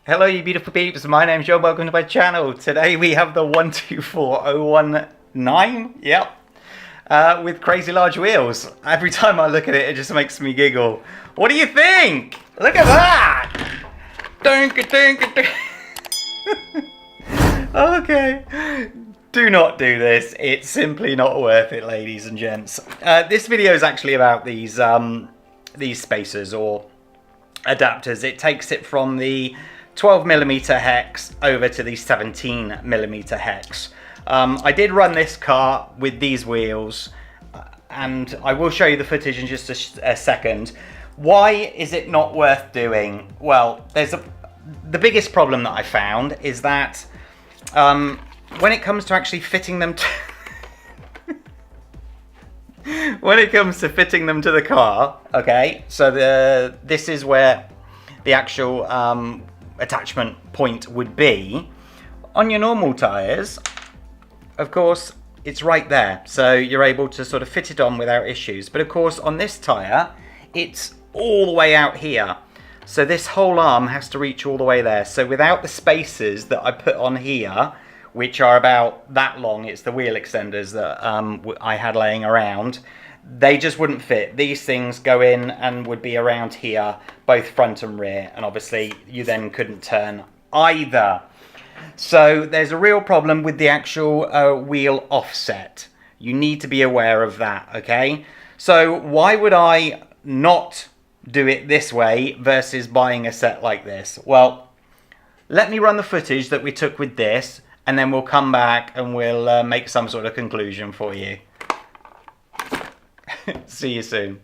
Hello you beautiful peeps, my name's Joe, welcome to my channel. Today we have the 124019, yep, with crazy large wheels. Every time I look at it, it just makes me giggle. What do you think? Look at that! Okay, do not do this. It's simply not worth it, ladies and gents. This video is actually about these spacers or adapters. It takes it from the 12mm hex over to the 17mm hex. I did run this car with these wheels, and I will show you the footage in just a second. Why is it not worth doing? Well, the biggest problem that I found is that when it comes to actually fitting them to when it comes to fitting them to the car, okay, so this is where the actual attachment point would be. On your normal tyres, of course, it's right there, so you're able to sort of fit it on without issues. But of course, on this tyre, it's all the way out here, so this whole arm has to reach all the way there. So without the spacers that I put on here, which are about that long, it's the wheel extenders that I had laying around, they just wouldn't fit. These things go in and would be around here, both front and rear, and obviously you then couldn't turn either. So there's a real problem with the actual wheel offset. You need to be aware of that, okay? So why would I not do it this way versus buying a set like this? Well, let me run the footage that we took with this, and then we'll come back and we'll make some sort of conclusion for you. See you soon.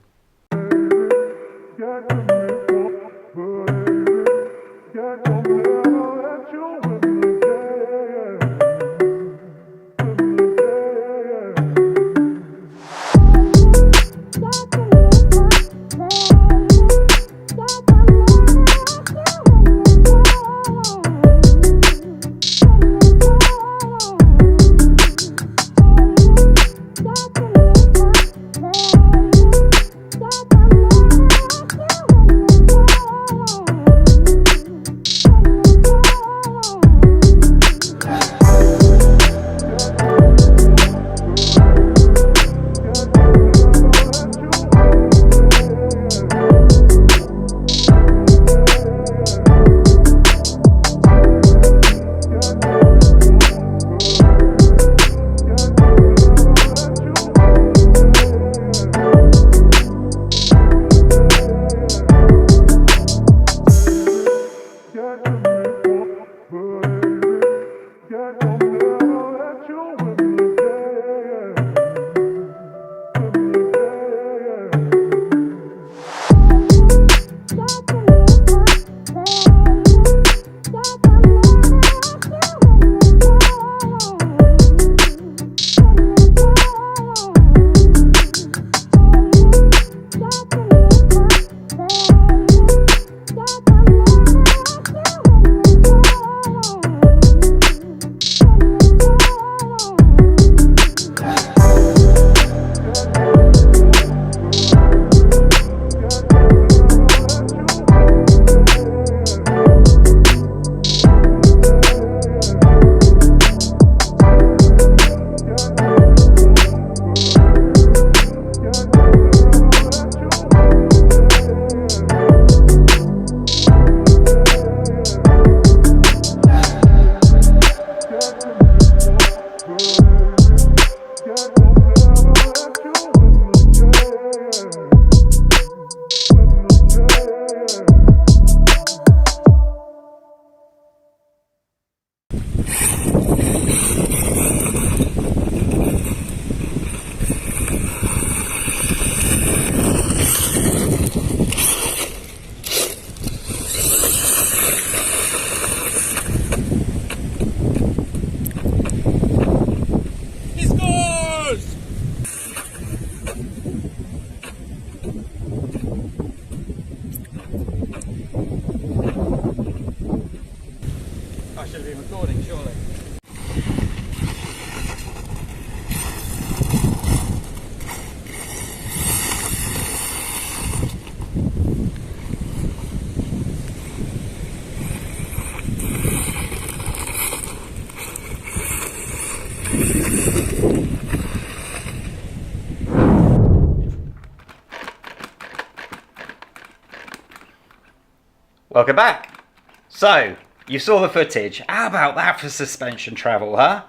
Welcome back. So, you saw the footage. How about that for suspension travel, huh?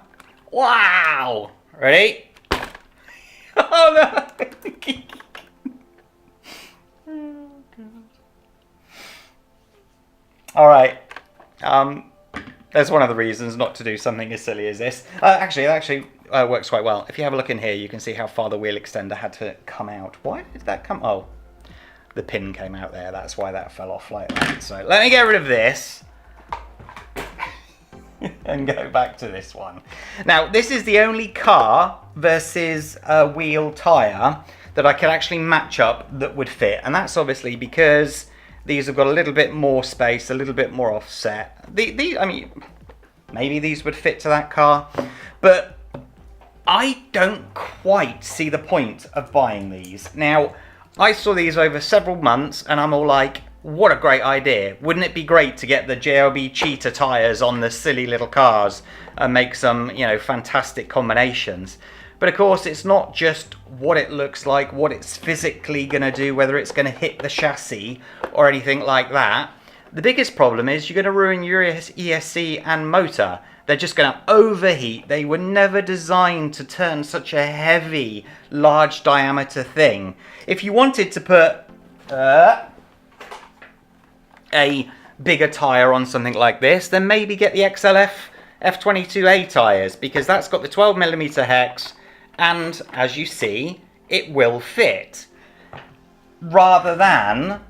Wow! Ready? Oh no! Alright. There's one of the reasons not to do something as silly as this. Actually, it works quite well. If you have a look in here, you can see how far the wheel extender had to come out. Why did that come? Oh, the pin came out there. That's why that fell off like that. So let me get rid of this and go back to this one. Now, this is the only car versus a wheel tyre that I can actually match up that would fit. And that's obviously because these have got a little bit more space, a little bit more offset. I mean, maybe these would fit to that car, but I don't quite see the point of buying these. Now, I saw these over several months and I'm all like, what a great idea. Wouldn't it be great to get the JLB Cheetah tyres on the silly little cars and make some, you know, fantastic combinations? But of course, it's not just what it looks like, what it's physically going to do, whether it's going to hit the chassis or anything like that. The biggest problem is you're going to ruin your ESC and motor. They're just going to overheat. They were never designed to turn such a heavy, large diameter thing. If you wanted to put a bigger tyre on something like this, then maybe get the XLF F22A tyres, because that's got the 12mm hex, and as you see, it will fit. Rather than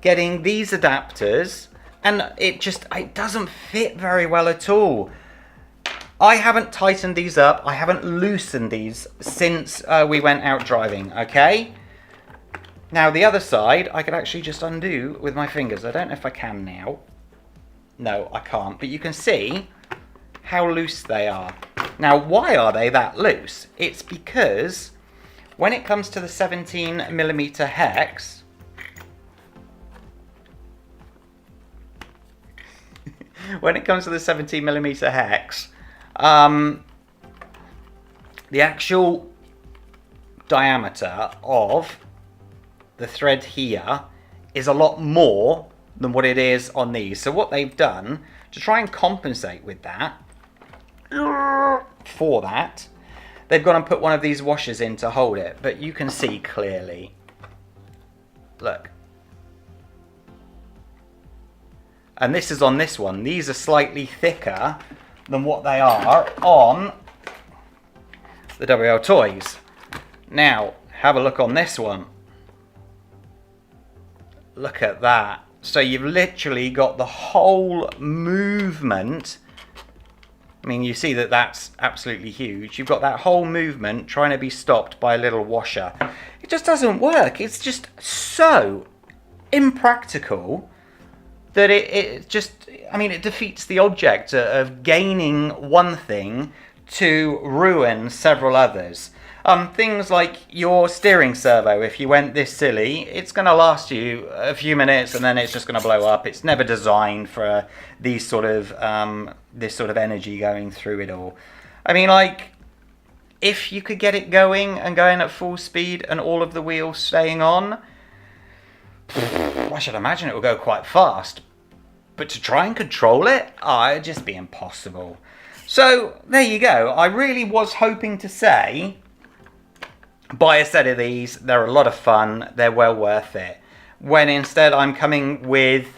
getting these adapters, and it doesn't fit very well at all. I haven't tightened these up, I haven't loosened these since we went out driving, okay? Now the other side, I could actually just undo with my fingers. I don't know if I can now. No, I can't, but you can see how loose they are. Now, why are they that loose? It's because when it comes to the 17mm hex, the actual diameter of the thread here is a lot more than what it is on these. So what they've done to try and compensate with that, they've gone and put one of these washers in to hold it, but you can see clearly. Look. And this is on this one. These are slightly thicker than what they are on the WL Toys. Now, have a look on this one. Look at that. So you've literally got the whole movement. I mean, you see that that's absolutely huge. You've got that whole movement trying to be stopped by a little washer. It just doesn't work. It's just so impractical that it defeats the object of gaining one thing to ruin several others. Things like your steering servo, if you went this silly, it's going to last you a few minutes and then it's just going to blow up. It's never designed for this sort of energy going through it all. I mean, like, if you could get it going and going at full speed and all of the wheels staying on, I should imagine it will go quite fast. But to try and control it, it'd just be impossible. So, there you go. I really was hoping to say, buy a set of these, they're a lot of fun, they're well worth it. When instead I'm coming with,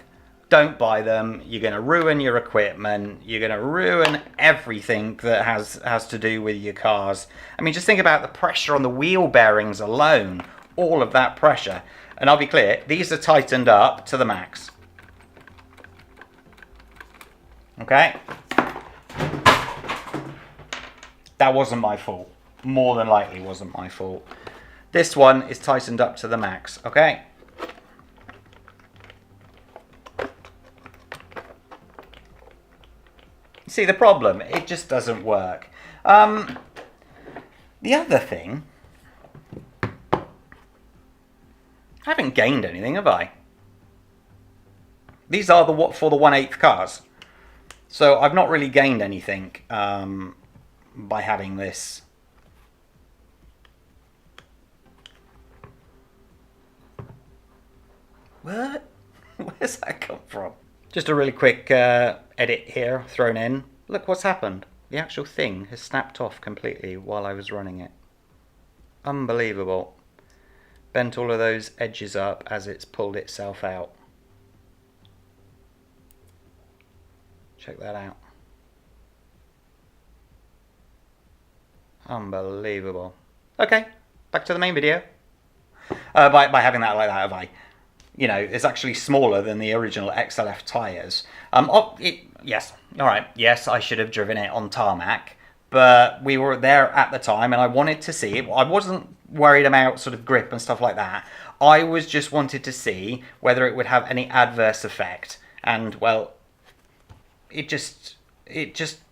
don't buy them, you're going to ruin your equipment, you're going to ruin everything that has to do with your cars. I mean, just think about the pressure on the wheel bearings alone, all of that pressure. And I'll be clear, these are tightened up to the max. Okay? That wasn't my fault. More than likely wasn't my fault. This one is tightened up to the max, okay? See the problem? It just doesn't work. The other thing, I haven't gained anything, have I? These are for the 1/8 cars. So I've not really gained anything by having this. What? Where's that come from? Just a really quick edit here thrown in. Look what's happened. The actual thing has snapped off completely while I was running it. Unbelievable. Bent all of those edges up as it's pulled itself out. Check that out. Unbelievable. Okay, back to the main video. By having that like that, it's actually smaller than the original XLF tyres. Yes, all right, yes, I should have driven it on tarmac, but we were there at the time and I wanted to see it. I wasn't worried about sort of grip and stuff like that. I was just wanted to see whether it would have any adverse effect. And, well, it just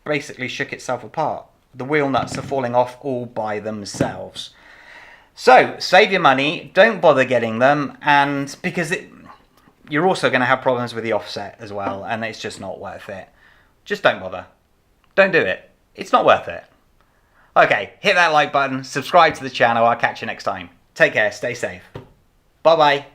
basically shook itself apart. The wheel nuts are falling off all by themselves. So, save your money, don't bother getting them, and because you're also going to have problems with the offset as well, and it's just not worth it. Just don't bother. Don't do it. It's not worth it. Okay, hit that like button, subscribe to the channel, I'll catch you next time. Take care, stay safe. Bye-bye.